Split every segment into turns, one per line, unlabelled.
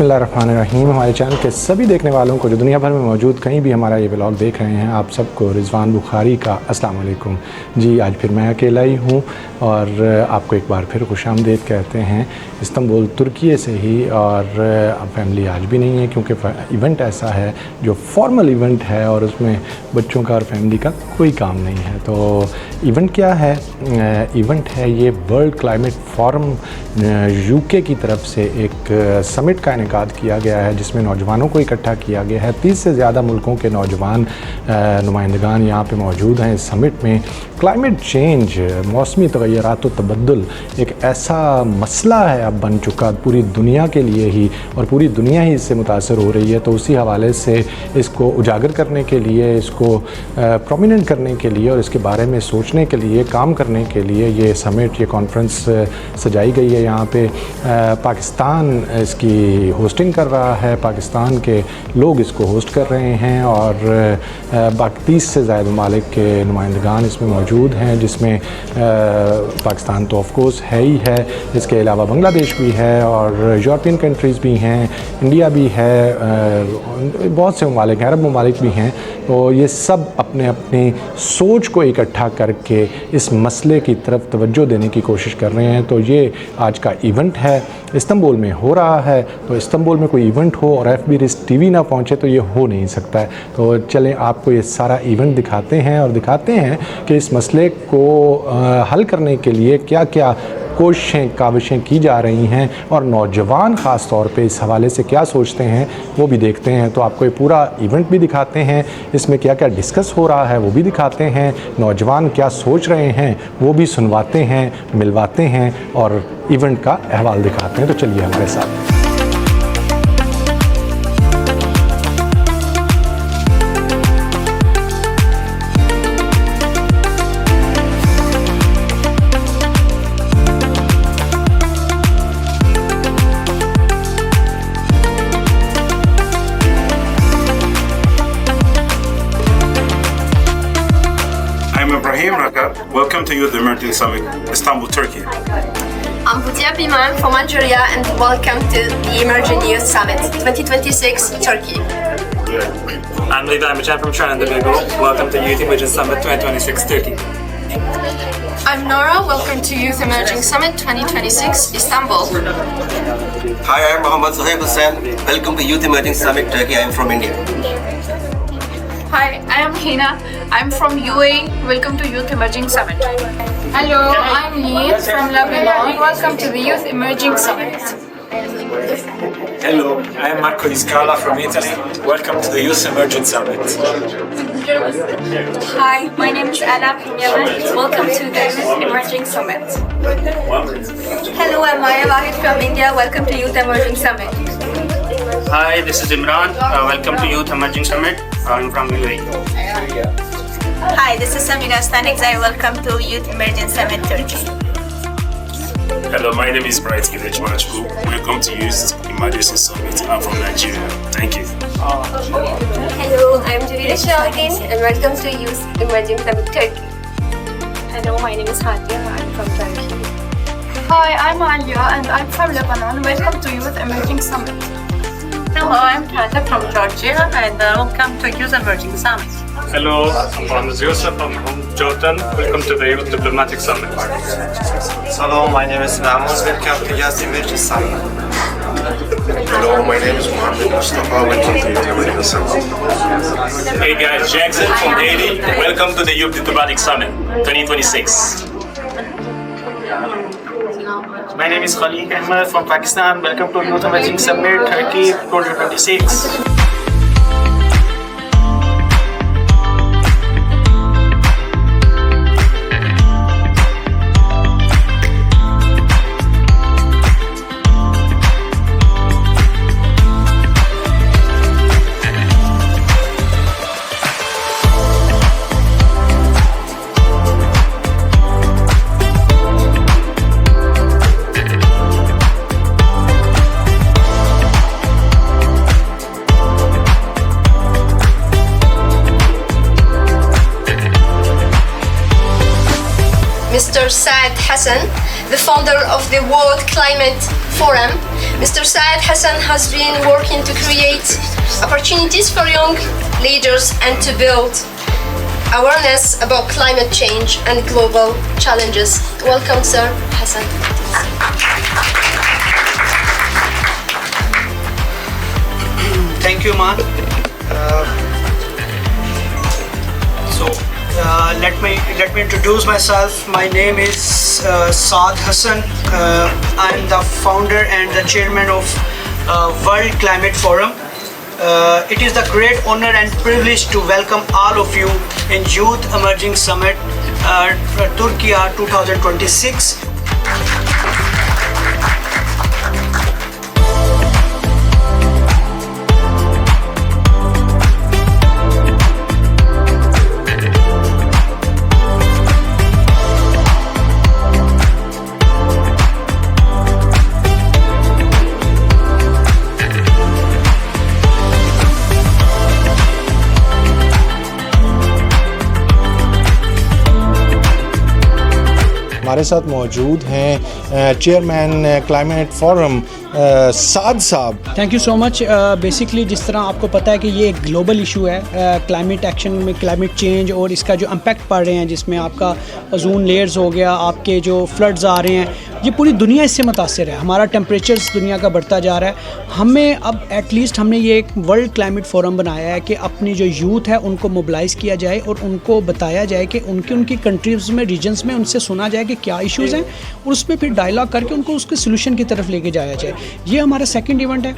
बिस्मिल्लाहिर्रहमानिर्रहीम। हमारे चैनल के सभी देखने वालों को जो दुनिया भर में मौजूद कहीं भी हमारा ये व्लॉग देख रहे हैं, आप सबको रिजवान बुखारी का अस्सलाम वालेकुम जी। आज फिर मैं अकेला ही हूँ और आपको एक बार फिर खुशामदीद कहते हैं इस्तांबुल तुर्की से ही। और अब फैमिली आज भी नहीं है क्योंकि इवेंट ऐसा है जो फॉर्मल इवेंट है और उसमें बच्चों का और फैमिली का कोई काम नहीं है। तो इवेंट क्या है? इवेंट है ये वर्ल्ड क्लाइमेट फोरम यूके की तरफ से एक समिट का इनेकाद किया गया है जिसमें नौजवानों को इकट्ठा किया गया है। 30 से ज़्यादा मुल्कों के नौजवान नुमाइंदगान यहाँ पे मौजूद हैं इस समिट में। क्लाइमेट चेंज, मौसमी तग़य्युरात व तबद्दुल एक ऐसा मसला है अब बन चुका पूरी दुनिया के लिए ही, और पूरी दुनिया ही इससे मुतासर हो रही है। तो उसी हवाले से इसको उजागर करने के लिए, इसको प्रोमिनेंट करने के लिए और इसके बारे में सोचने के लिए, काम करने के लिए ये समिट, ये कॉन्फ्रेंस सजाई गई है। यहाँ पे पाकिस्तान इसकी होस्टिंग कर रहा है, पाकिस्तान के लोग इसको होस्ट कर रहे हैं और बाकी 30 से ज़्यादा ममालिक के नुमाइंदगान इसमें मौजूद हैं, जिसमें पाकिस्तान तो ऑफ कोर्स है ही है, इसके अलावा बांग्लादेश भी है और यूरोपियन कंट्रीज़ भी हैं, इंडिया भी है, बहुत से ममालिक हैं, अरब ममालिक भी हैं। तो ये सब अपने अपनी सोच को इकट्ठा करके इस मसले की तरफ तवज्जो देने की कोशिश कर रहे हैं। तो ये आज का इवेंट है, इस्तांबुल में हो रहा है। तो इस्तांबुल में कोई इवेंट हो और FB रिस TV ना पहुंचे तो ये हो नहीं सकता है। तो चलें आपको ये सारा इवेंट दिखाते हैं और दिखाते हैं कि इस मसले को हल करने के लिए क्या क्या कोशिशें काविशें की जा रही हैं और नौजवान ख़ास तौर पे इस हवाले से क्या सोचते हैं वो भी देखते हैं। तो आपको ये पूरा इवेंट भी दिखाते हैं, इसमें क्या क्या डिस्कस हो रहा है वो भी दिखाते हैं, नौजवान क्या सोच रहे हैं वो भी सुनवाते हैं, मिलवाते हैं और इवेंट का अहवाल दिखाते हैं। तो चलिए हमारे साथ।
Welcome to Youth Emerging Summit, Istanbul, Turkey.
I'm Futia Biman from Algeria and welcome to the Emerging Youth Summit 2026, Turkey.
I'm Lida Amichan from Trinidad and Tobago. Welcome to Youth Emerging Summit 2026, Turkey.
I'm Nora. Welcome to Youth Emerging Summit 2026, Istanbul.
Hi, I'm Mohammad Zohaib Hussain. Welcome to Youth Emerging Summit, Turkey. I'm from India.
Hi, I am Hina. I'm from UAE. Welcome to Youth Emerging Summit.
Hello, I'm Neet from Lebanon. Welcome to the Youth Emerging Summit.
Hello, I am Marco Iscala from Italy. Welcome to the Youth Emerging Summit.
Hi, my name is Anna from Yemen. Welcome to the Youth Emerging Summit.
Hello, I'm Maya Wahid from India. Welcome to Youth Emerging Summit.
Hi, this is Imran. Welcome to Youth Emerging Summit. I'm from UAE.
Hi, this is Samira Stanikzai. Welcome to Youth Emerging Summit Turkey.
Hello, my name is Bright Gilech Mashbu. Welcome to Youth Emergency Summit. I'm from Nigeria. Thank you.
Hello, I'm Julida Shawkin and welcome to Youth Emerging Summit Turkey.
Hello, my name is Hadia. I'm from Turkey.
Hi, I'm Alia and I'm from Lebanon. Welcome to Youth Emerging Summit.
Hello, I'm Tata from Georgia and welcome to Youth Emerging Summit.
Hello, I'm Mohamed Yusuf. I'm from Jordan. Welcome to the Youth Diplomatic Summit.
Hello, my name is Mahmoud. Welcome to Youth Emerging Summit.
Hello, my name is Mohammed Mustafa. Welcome to Youth Emerging Summit.
Hey guys, Jackson from Haiti. Welcome to the Youth Diplomatic Summit 2026.
My name is Khalik Ahmed from Pakistan. Welcome to Youth Emerging Summit Turkey 2026.
Mr. Saad Hassan, the founder of the World Climate Forum, Mr. Saad Hassan has been working to create opportunities for young leaders and to build awareness about climate change and global challenges. Welcome, Sir Hassan.
Thank you, Man. Let me introduce myself. My name is Saad Hassan. I'm the founder and the chairman of World Climate Forum. It is the great honor and privilege to welcome all of you in Youth Emerging Summit Turkey 2026.
हमारे साथ मौजूद हैं chairman climate forum साद साहब।
Thank you so much. Basically जिस तरह आपको पता है कि ये एक ग्लोबल इशू है, क्लाइमेट एक्शन में क्लाइमेट चेंज और इसका जो इम्पैक्ट पड़ रहे हैं, जिसमें आपका ओजोन लेयर्स हो गया, आपके जो फ्लड्स आ रहे हैं, ये पूरी दुनिया इससे मुतासिर है। हमारा टेम्परेचर्स दुनिया का बढ़ता जा रहा है। हमें अब एटलीस्ट हमने ये एक वर्ल्ड क्लाइमेट फोरम बनाया है कि अपनी जो यूथ है उनको मोबिलाइज़ किया जाए और उनको बताया जाए कि उनकी कंट्रीज़ में, रीजन्स में उनसे सुना जाए कि क्या इश्यूज़ हैं और उसमें फिर डायलॉग करके उनको उसके सोल्यूशन की तरफ लेके जाया जाए। ये हमारा सेकंड इवेंट है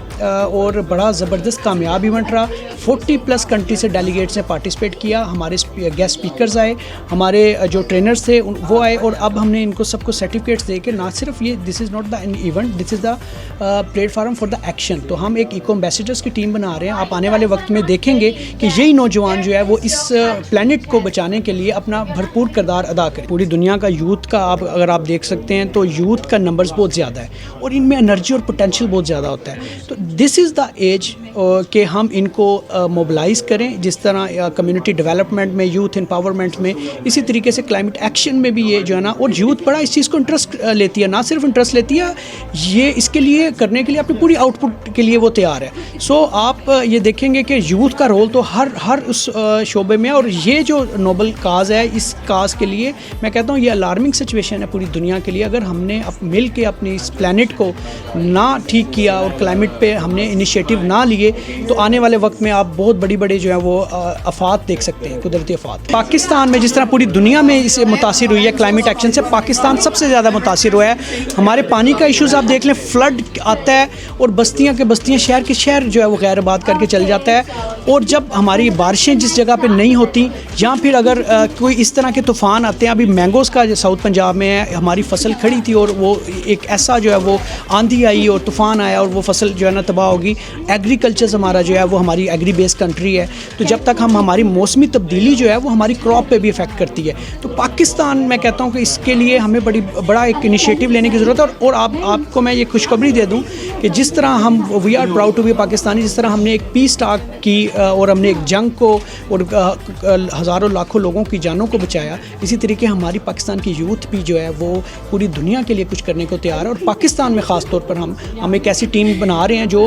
और बड़ा ज़बरदस्त कामयाब इवेंट रहा। 40+ कंट्री से डेलीगेट्स ने पार्टिसिपेट किया। हमारे गेस्ट स्पीकर्स आए, हमारे जो ट्रेनर्स थे वो आए और अब हमने इनको सबको सर्टिफिकेट्स दे के, ना सिर्फ ये this is not the event, this is the platform for the action. तो हम एक इको एम्बेसडर्स की टीम बना रहे हैं। आप आने वाले वक्त में देखेंगे कि यही नौजवान जो है वो इस प्लानट को बचाने के लिए अपना भरपूर किरदार अदा करें। पूरी दुनिया का यूथ का अगर आप देख सकते हैं तो यूथ का नंबर्स बहुत ज़्यादा है और इनमें एनर्जी और पोटेंशियल बहुत ज़्यादा होता है। तो दिस इज़ द एज कि हम इनको मोबिलाइज़ करें, जिस तरह कम्युनिटी डेवलपमेंट में, यूथ एम्पावरमेंट में, इसी तरीके से क्लाइमेट एक्शन में भी ये जो है ना, और यूथ बड़ा इस चीज़ को इंटरेस्ट लेती है, ना सिर्फ इंटरेस्ट लेती है, ये इसके लिए करने के लिए अपनी पूरी आउटपुट के लिए वो तैयार है। सो आप ये देखेंगे कि यूथ का रोल तो हर उस शोबे में, और ये जो नोबल काज है, इस काज के लिए मैं कहता हूँ ये अलार्मिंग सिचुएशन है पूरी दुनिया के लिए। अगर हमने मिल के अपनी इस प्लानट को ना ठीक किया और क्लाइमेट पे हमने इनिशिएटिव ना लिए, तो आने वाले वक्त में आप बहुत बड़ी जो है वो आफात देख सकते हैं, कुदरती आफात। पाकिस्तान में जिस तरह पूरी दुनिया में इससे मुतासिर हुई है क्लाइमेट एक्शन से, पाकिस्तान सबसे ज़्यादा मुतासिर हुआ है। हमारे पानी का इशूज़ आप देख लें, फ्लड आता है और बस्तियाँ के बस्तियाँ, शहर के शहर जो है वो गैर आबाद करके चल जाता है। और जब हमारी बारिशें जिस जगह पे नहीं होती, या फिर अगर कोई इस तरह के तूफ़ान आते हैं, अभी मैंगोज़ का जो साउथ पंजाब में है, हमारी फसल खड़ी थी और वो एक ऐसा जो है वो आंधी आई और तूफ़ान आया और वो फसल जो है ना तबाह होगी। एग्रीकल्चर हमारा जो है वो हमारी एग्री बेस्ड कंट्री है, तो जब तक हमारी मौसमी तब्दीली जो है वो हमारी क्रॉप पे भी इफ़ेक्ट करती है। तो पाकिस्तान, मैं कहता हूँ कि इसके लिए हमें बड़ा एक इनिशिएटिव लेने की ज़रूरत है। और आपको मैं ये खुशखबरी दे दूँ कि जिस तरह हम we are proud to be Pakistani, जिस तरह हमने एक पीस टॉक की और हमने एक जंग को और हज़ारों लाखों लोगों की जानों को बचाया, इसी तरीके हमारी पाकिस्तान की यूथ भी जो है वो पूरी दुनिया के लिए कुछ करने को तैयार है। और पाकिस्तान में ख़ास तौर पर हम एक ऐसी टीम बना रहे हैं जो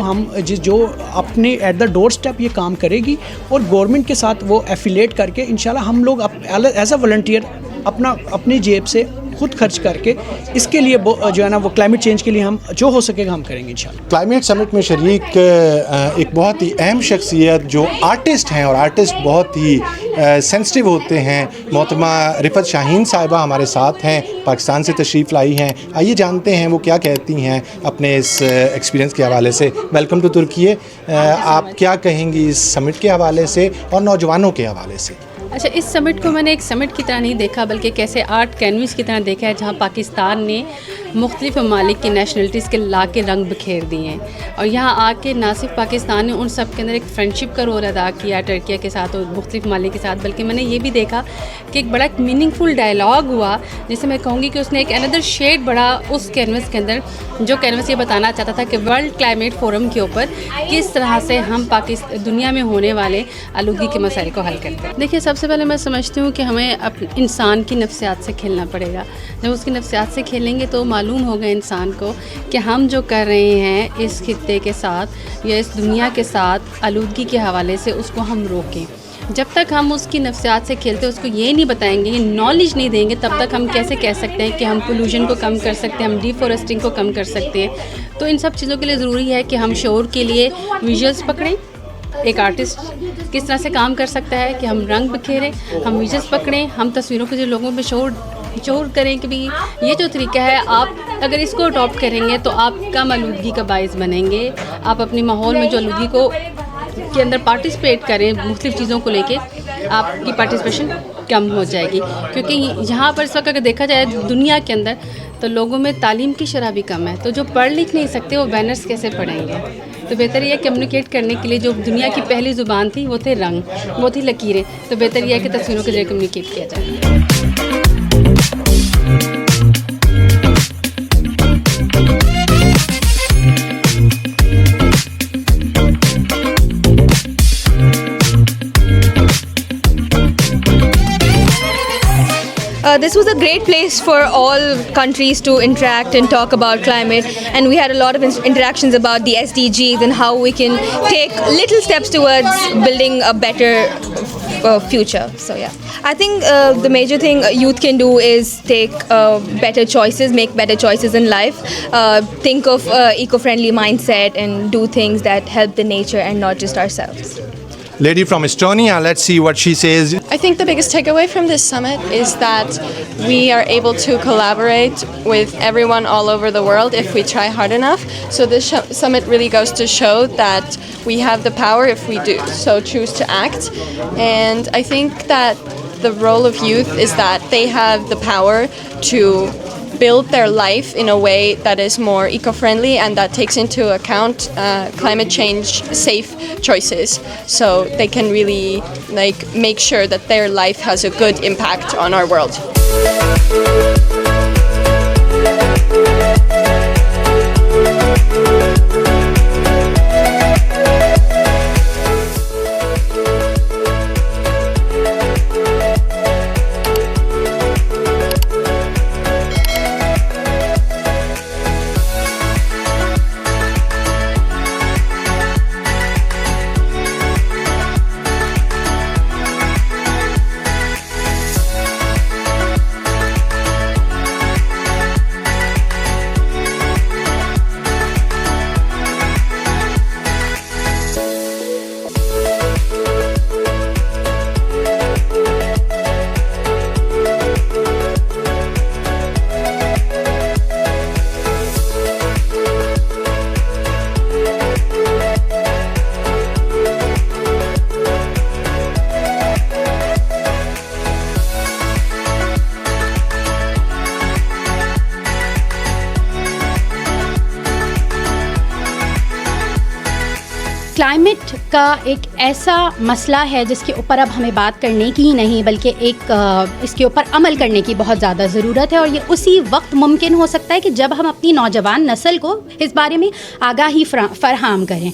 अपने एट द डोर स्टेप ये काम करेगी और गवर्नमेंट के साथ वो एफिलेट करके इंशाल्लाह हम लोग एज अ वॉलंटियर अपनी जेब से खुद खर्च करके इसके लिए जो है ना वो क्लाइमेट चेंज के लिए हम जो हो सकेगा हम करेंगे इंशाल्लाह।
क्लाइमेट समिट में शरीक एक बहुत ही अहम शख्सियत जो आर्टिस्ट हैं, और आर्टिस्ट बहुत ही सेंसिटिव होते हैं, मोहतरमा रिफत शाहीन साहिबा हमारे साथ हैं, पाकिस्तान से तशरीफ़ लाई हैं। आइए जानते हैं वो क्या कहती हैं अपने इस एक्सपीरियंस के हवाले से। वेलकम टू तुर्की। आप क्या कहेंगी इस समिट के हवाले से और नौजवानों के हवाले से?
अच्छा, इस समिट को मैंने एक समिट की तरह नहीं देखा, बल्कि कैसे आर्ट कैनवस की तरह देखा है, जहाँ पाकिस्तान ने मुख्तलिफ ममालिक की नेशनलिटीज़ के ला के रंग बखेर दिए हैं। और यहाँ आके ना सिर्फ पाकिस्तान ने उन सब के अंदर एक फ्रेंडशिप का रोल अदा किया टर्की के साथ और मुख्तलिफ ममालिक के साथ, बल्कि मैंने ये भी देखा कि एक बड़ा मीनिंगफुल डायलॉग हुआ, जिसे मैं कहूँगी कि उसने एक अनदर शेड बढ़ा उस कैनवस के अंदर, जो कैनवस ये बताना चाहता था कि वर्ल्ड क्लाइमेट फोरम के ऊपर किस तरह से हम दुनिया में होने वाले आलूगी के मसाइल को हल करते हैं। देखिए, सबसे पहले मैं समझती हूँ कि हमें इंसान की नफ्सियात से खेलना पड़ेगा। जब उसकी नफ्सियात से खेलेंगे तो मालूम होगा इंसान को कि हम जो कर रहे हैं इस खित्ते के साथ या इस दुनिया के साथ आलूदगी के हवाले से, उसको हम रोकें। जब तक हम उसकी नफ्सियात से खेलते उसको ये नहीं बताएंगे, ये नॉलेज नहीं देंगे, तब तक हम कैसे कह सकते हैं कि हम पोल्यूशन को कम कर सकते हैं, हम डिफॉरेस्टिंग को कम कर सकते हैं। तो इन सब चीज़ों के लिए ज़रूरी है कि हम शोर के लिए विजुअल्स पकड़ें। एक आर्टिस्ट किस तरह से काम कर सकता है कि हम रंग बिखेरें, हम विजुअल्स पकड़ें, हम तस्वीरों के जो लोगों में शोर करें कि भाई ये जो तरीका है, आप अगर इसको अडॉप्ट करेंगे तो आप कम आलूदगी का बायस बनेंगे। आप अपने माहौल में जो आलूदगी के अंदर पार्टिसिपेट करें मुख्तलिफ़ चीज़ों को लेके, आपकी पार्टिसिपेशन कम हो जाएगी। क्योंकि यहाँ पर इस वक्त अगर देखा जाए दुनिया के अंदर तो लोगों में तालीम की शरह भी कम है, तो जो पढ़ लिख नहीं सकते वो बैनर्स कैसे पढ़ेंगे। तो बेहतर यह है कम्युनिकेट करने के लिए जो दुनिया की पहली ज़ुबान थी वो थे रंग, वो थी लकीरें। तो बेहतर यह है कि तस्वीरों के जरिए कम्युनिकेट किया जाए।
This was a great place for all countries to interact and talk about climate, and we had a lot of interactions about the SDGs and how we can take little steps towards building a better future. So yeah, I think the major thing youth can do is take better choices, make better choices in life, think of eco-friendly mindset and do things that help the nature and not just ourselves.
Lady from Estonia, let's see what she says.
I think the biggest takeaway from this summit is that we are able to collaborate with everyone all over the world if we try hard enough. So this summit really goes to show that we have the power if we do so choose to act. And I think that the role of youth is that they have the power to build their life in a way that is more eco-friendly and that takes into account climate change safe choices, so they can really make sure that their life has a good impact on our world.
Climate का एक ऐसा मसला है जिसके ऊपर अब हमें बात करने की ही नहीं बल्कि इसके ऊपर अमल करने की बहुत ज़्यादा ज़रूरत है, और ये उसी वक्त मुमकिन हो सकता है कि जब हम अपनी नौजवान नस्ल को इस बारे में आगाही फराहम करें।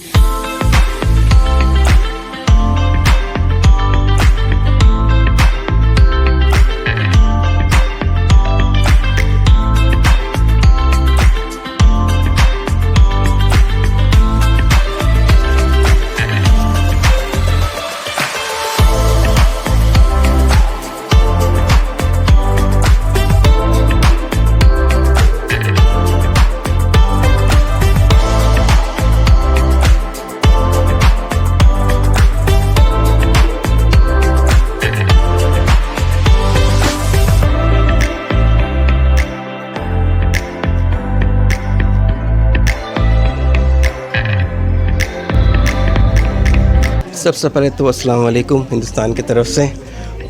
सबसे पहले तो अस्सलाम वालेकुम हिंदुस्तान की तरफ से,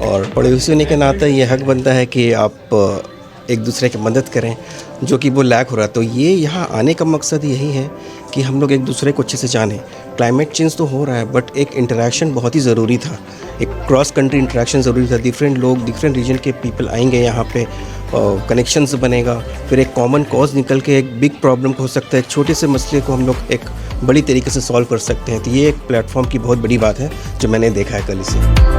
और पड़ोसी होने के नाते ये हक बनता है कि आप एक दूसरे की मदद करें जो कि वो लैक हो रहा है। तो ये यहाँ आने का मकसद यही है कि हम लोग एक दूसरे को अच्छे से जानें। क्लाइमेट चेंज तो हो रहा है बट एक इंटरेक्शन बहुत ही ज़रूरी था, एक क्रॉस कंट्री इंटरेक्शन ज़रूरी था। डिफरेंट लोग, डिफरेंट रीजन के पीपल आएंगे यहाँ पे, कनेक्शंस बनेगा, फिर एक कॉमन कॉज निकल के एक बिग प्रॉब्लम को हो सकता है, एक छोटे से मसले को हम लोग एक बड़ी तरीके से सॉल्व कर सकते हैं। तो ये एक प्लेटफॉर्म की बहुत बड़ी बात है जो मैंने देखा है कल से।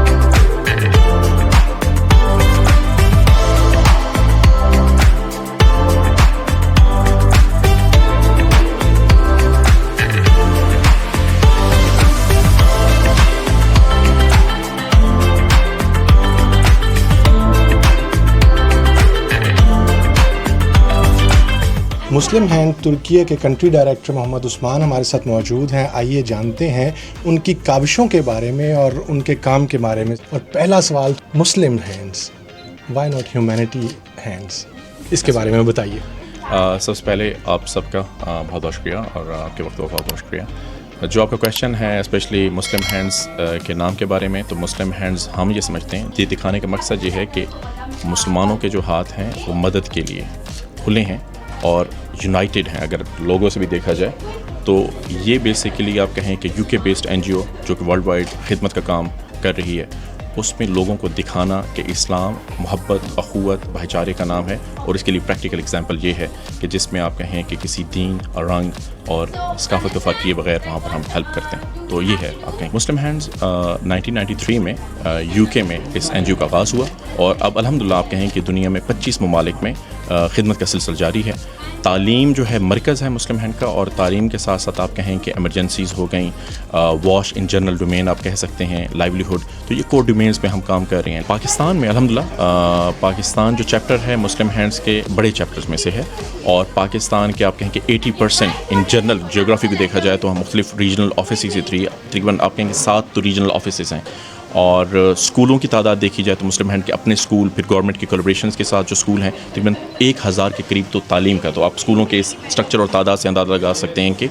मुस्लिम हैंड तुर्की के कंट्री डायरेक्टर मोहम्मद उस्मान हमारे साथ मौजूद हैं। आइए जानते हैं उनकी काविशों के बारे में और उनके काम के बारे में। और पहला सवाल, Muslim hands, why not humanity hands, इसके बारे में बताइए।
सबसे पहले आप सबका बहुत बहुत शुक्रिया और आपके वक्त का बहुत बहुत शुक्रिया। जो आपका क्वेश्चन है स्पेशली मुस्लिम हैंड्स के नाम के बारे में, तो मुस्लिम हैंड्स हम ये समझते हैं, ये दिखाने का मकसद ये है कि मुसलमानों के जो हाथ हैं वो मदद के लिए खुले हैं और यूनाइटेड हैं। अगर लोगों से भी देखा जाए तो ये बेसिकली आप कहें कि यूके बेस्ड NGO जो कि वर्ल्ड वाइड खिदमत का काम कर रही है, उसमें लोगों को दिखाना कि इस्लाम मोहब्बत, अखुवत, भाईचारे का नाम है। और इसके लिए प्रैक्टिकल एग्जांपल ये है कि जिसमें आप कहें कि किसी दीन और रंग और सकाफत के फ़र्क किए बगैर वहाँ पर हम हेल्प करते हैं। तो ये है आप कहें मुस्लिम हैंड्स 1993 में UK में इस NGO का आगाज़ हुआ और अब अल्हम्दुलिल्लाह आप कहें कि दुनिया में 25 ममालिक में खिदमत का सिलसिला जारी है। तालीम जो है मरकज़ है मुस्लिम हैंड का, और तालीम के साथ साथ आप कहें कि एमरजेंसीज़ हो गई, वॉश इन जनरल डोमेन आप कह सकते हैं, लाइवलीहुड, तो ये कोर डोमेन्स में हम काम कर रहे हैं। पाकिस्तान में अल्हम्दुलिल्लाह पाकिस्तान जो चैप्टर है मुस्लिम हैंड्स के बड़े चैप्टर्स में से है। और पाकिस्तान के आप कहें कि 80% इन जनरल जियोग्राफी को देखा जाए तो हम मुख्तलिफ रीजनल ऑफिस से तकरीबन आप कहेंगे 7 तो रीजनल ऑफिस हैं। और स्कूलों की तादाद देखी जाए तो मुस्लिम हैंड के अपने स्कूल, फिर गवर्नमेंट के कोलैबोरेशंस के साथ जो स्कूल हैं तकरीबन 1000 के करीब तो तालीम का। तो आप स्कूलों के इस स्ट्रक्चर और तादाद से अंदाज़ा लगा सकते हैं कि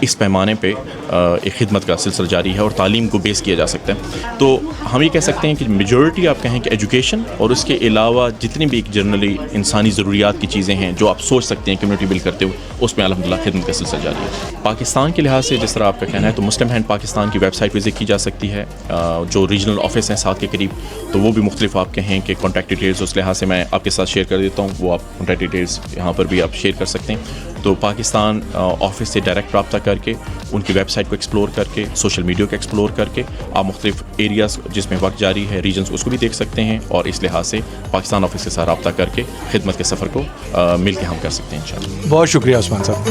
इस पैमाने पे एक खिदमत का सिलसिला जारी है और तालीम को बेस किया जा सकता है। तो हम ये कह सकते हैं कि मेजॉरिटी आप कहें कि एजुकेशन और उसके अलावा जितनी भी जनरली इंसानी ज़रूरियात की चीज़ें हैं जो आप सोच सकते हैं कम्युनिटी बिल्ड करते हुए, उसमें अल्हम्दुलिल्लाह खिदमत का सिलसिला जारी है। पाकिस्तान के लिहाज से जिस तरह आपका कहना है तो मुस्लिम हैंड पाकिस्तान की वेबसाइट विजिट की जा सकती है। जो रीजनल ऑफिस हैं 7 के करीब, तो वो भी मुख्तलिफ आप कहें कि कॉन्टैक्ट डिटेल्स उस लिहाज से मैं आपके साथ शेयर कर देता हूँ, वो आप कॉन्टैक्ट डिटेल्स यहाँ पर भी आप शेयर कर सकते हैं। तो पाकिस्तान ऑफिस से डायरेक्ट रब्ता करके, उनकी वेबसाइट को एक्सप्लोर करके, सोशल मीडिया को एक्सप्लोर करके आप मुख्तलिफ एरियाज़ जिसमें वक्त जारी है, रीजन्स, उसको भी देख सकते हैं। और इस लिहाज से पाकिस्तान ऑफिस के साथ रब्ता करके खिदमत के सफ़र को मिल के हम कर सकते हैं इंशाअल्लाह।
बहुत शुक्रिया उस्मान साहब।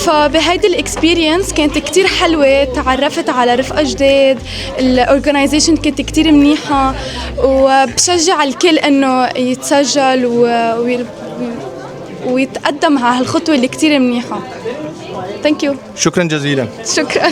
فبهيدي الاكسبيرينس كانت كتير حلوة، تعرفت على رفقة جداد، الاورجنايزيشن كانت كتير منيحة، وبشجع الكل انه يتسجل ويتقدم على هالخطوة اللي كتير منيحة. ثانك يو.
شكرا جزيلا.
شكرا.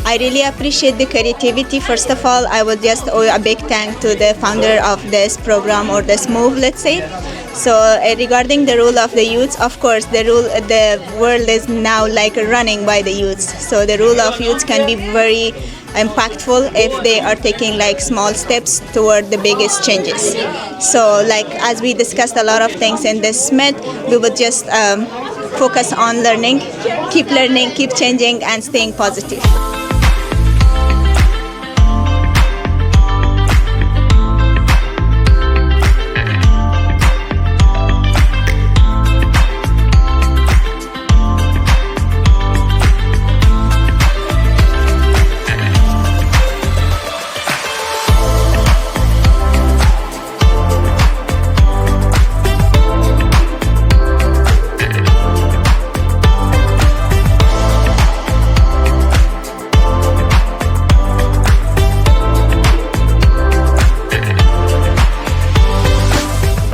I really appreciate the creativity. First of all, I would just owe a big thank to the founder of this program or this move, let's say. So regarding the role of the youths, of course, the world is now like running by the youths. So the role of youths can be very impactful if they are taking like small steps toward the biggest changes. So like as we discussed a lot of things in this summit, we would just focus on learning, keep changing, and staying positive.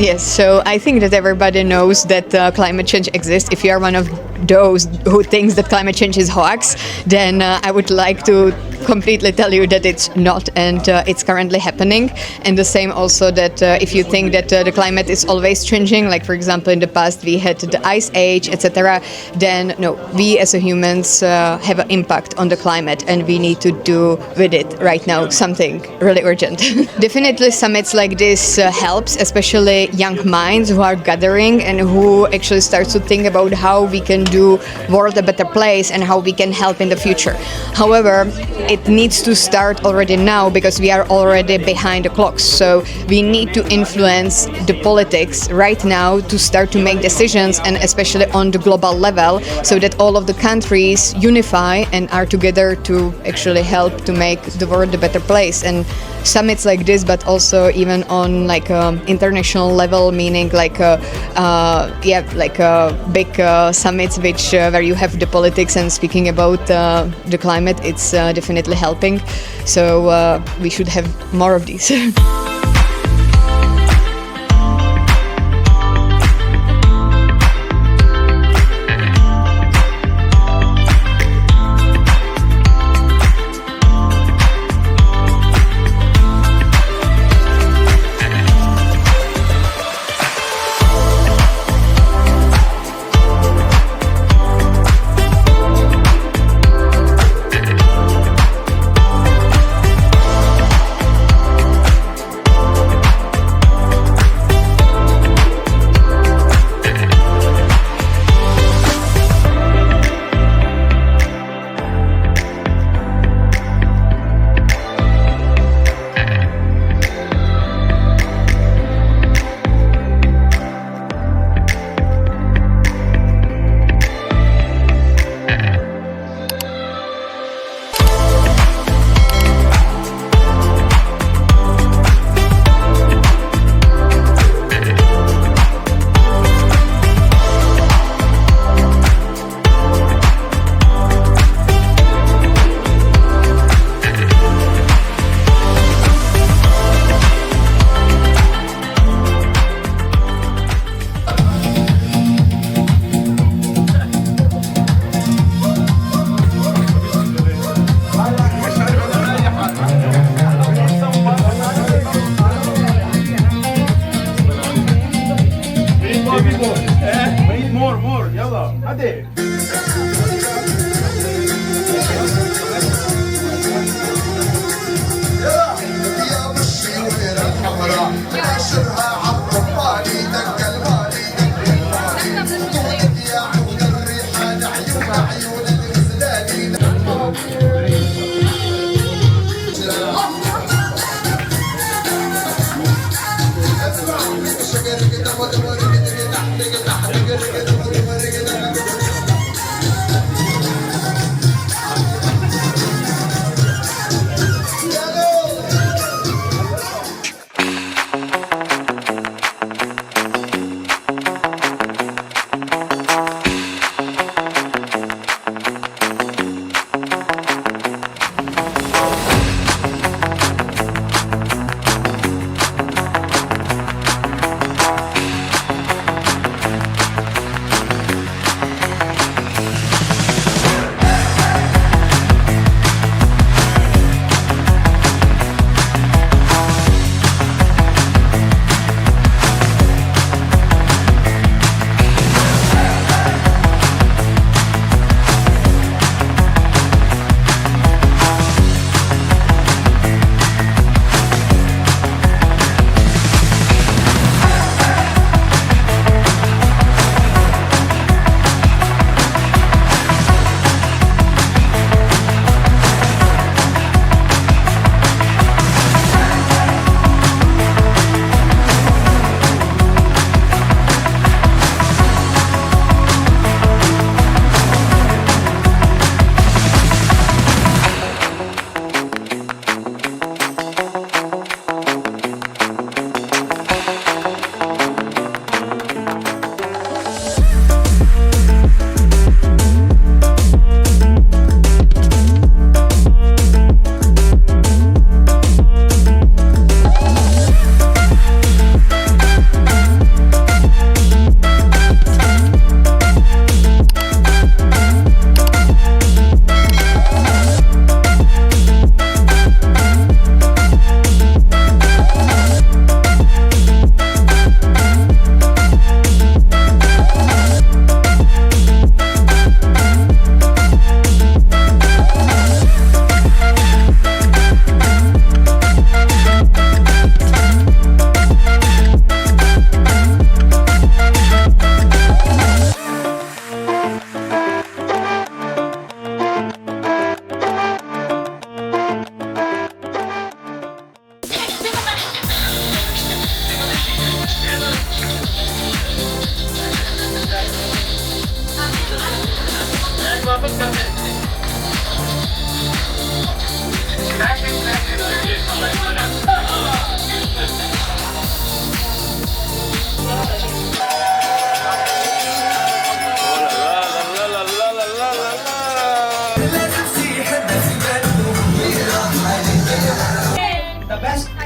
Yes, so I think that everybody knows that climate change exists. If you are one of those who thinks that climate change is hoax, then I would like to completely tell you that it's not, and it's currently happening. And the same also that if you think that the climate is always changing, like for example in the past we had the ice age, etc., then no, we as a humans have an impact on the climate, and we need to do with it right now something really urgent. Definitely summits like this helps, especially young minds who are gathering and who actually start to think about how we can do world a better place and how we can help in the future. However, it needs to start already now because we are already behind the clock. So we need to influence the politics right now to start to make decisions, and especially on the global level, so that all of the countries unify and are together to actually help to make the world a better place. And summits like this, but also even on like international level, meaning like big summits which where you have the politics and speaking about the climate, it's definitely helping. So we should have more of these.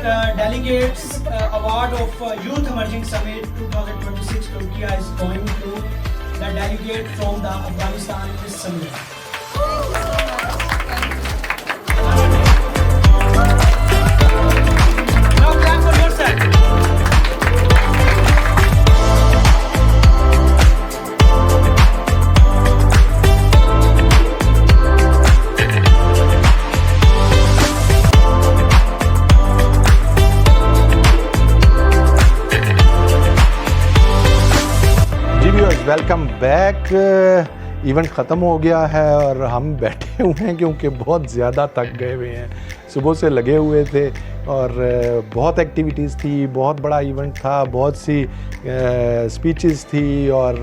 delegates award of Youth Emerging Summit 2026 Turkey is going to the delegate from the Afghanistan summit. Now clap for yourself.
Welcome back. Event ख़त्म हो गया है और हम बैठे हुए हैं क्योंकि बहुत ज़्यादा थक गए हुए हैं, सुबह से लगे हुए थे और बहुत एक्टिविटीज़ थी, बहुत बड़ा इवेंट था, बहुत सी स्पीचेस थी और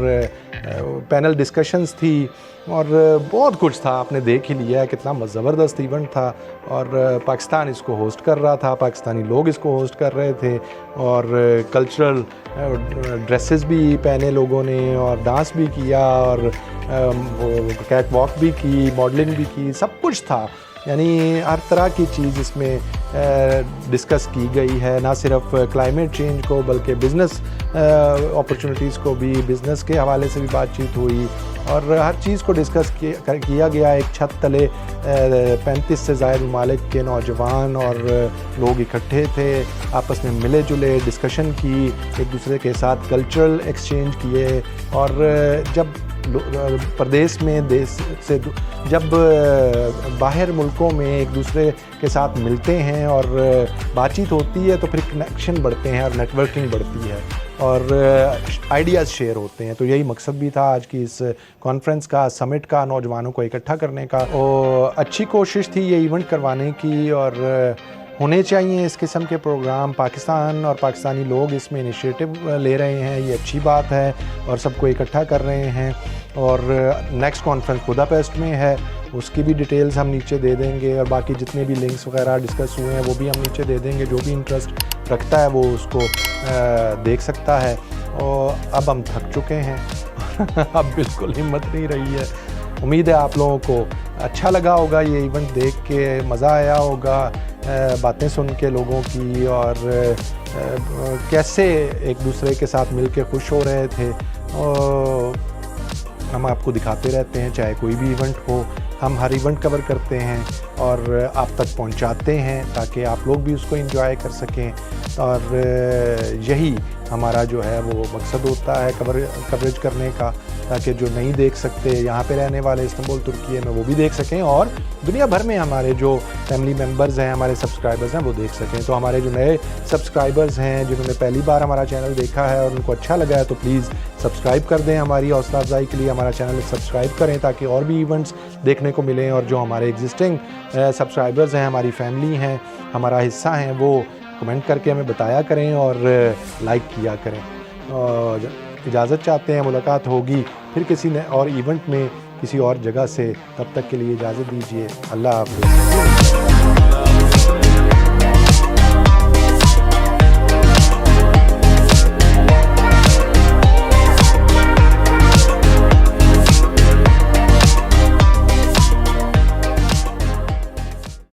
पैनल डिस्कशंस थी और बहुत कुछ था। आपने देख ही लिया है कितना ज़बरदस्त इवेंट था और पाकिस्तान इसको होस्ट कर रहा था, पाकिस्तानी लोग इसको होस्ट कर रहे थे और कल्चरल ड्रेसेस भी पहने लोगों ने और डांस भी किया और कैट वॉक भी की, मॉडलिंग भी की, सब कुछ था। यानी हर तरह की चीज़ इसमें डिस्कस की गई है, ना सिर्फ क्लाइमेट चेंज को बल्कि बिज़नेस अपॉर्चुनिटीज़ को भी, बिज़नेस के हवाले से भी बातचीत हुई और हर चीज़ को डिस्कस किया गया। एक छत तले 35 से ज़ायद ममालिक के नौजवान और लोग इकट्ठे थे, आपस में मिले जुले, डिस्कशन की, एक दूसरे के साथ कल्चरल एक्सचेंज किए और जब प्रदेश में देश से जब बाहर मुल्कों में एक दूसरे के साथ मिलते हैं और बातचीत होती है तो फिर कनेक्शन बढ़ते हैं और नेटवर्किंग बढ़ती है और आइडियाज़ शेयर होते हैं। तो यही मकसद भी था आज की इस कॉन्फ्रेंस का, समिट का, नौजवानों को इकट्ठा करने का। और अच्छी कोशिश थी ये इवेंट करवाने की और होने चाहिए इस किस्म के प्रोग्राम। पाकिस्तान और पाकिस्तानी लोग इसमें इनिशिएटिव ले रहे हैं, ये अच्छी बात है और सबको इकट्ठा कर रहे हैं। और नेक्स्ट कॉन्फ्रेंस बुदापेस्ट में है, उसकी भी डिटेल्स हम नीचे दे देंगे और बाकी जितने भी लिंक्स वगैरह डिस्कस हुए हैं वो भी हम नीचे दे देंगे। जो भी इंटरेस्ट रखता है वो उसको देख सकता है। और अब हम थक चुके हैं अब बिल्कुल हिम्मत नहीं रही है। उम्मीद है आप लोगों को अच्छा लगा होगा, ये इवेंट देख के मज़ा आया होगा, बातें सुन के लोगों की और कैसे एक दूसरे के साथ मिल के खुश हो रहे थे। और हम आपको दिखाते रहते हैं, चाहे कोई भी इवेंट हो, हम हर इवेंट कवर करते हैं और आप तक पहुंचाते हैं ताकि आप लोग भी उसको एंजॉय कर सकें। और यही हमारा जो है वो मकसद होता है कवरेज करने का, ताकि जो नहीं देख सकते यहाँ पे रहने वाले इस्तांबुल तुर्की में वो भी देख सकें और दुनिया भर में हमारे जो फैमिली मेम्बर्स हैं, हमारे सब्सक्राइबर्स हैं, वो देख सकें। तो हमारे जो नए सब्सक्राइबर्स हैं जिन्होंने पहली बार हमारा चैनल देखा है और उनको अच्छा लगा है तो प्लीज़ सब्सक्राइब कर दें। हमारी हौसला अफजाई के लिए हमारा चैनल सब्सक्राइब करें ताकि और भी इवेंट्स देखने को मिलें। और जो हमारे एग्जिस्टिंग सब्सक्राइबर्स हैं, हमारी फैमिली हैं, हमारा हिस्सा हैं, वो कमेंट करके हमें बताया करें और लाइक किया करें। और इजाज़त चाहते हैं, मुलाकात होगी फिर किसी ने और इवेंट में किसी और जगह से। तब तक के लिए इजाज़त दीजिए, अल्लाह हाफ़िज़।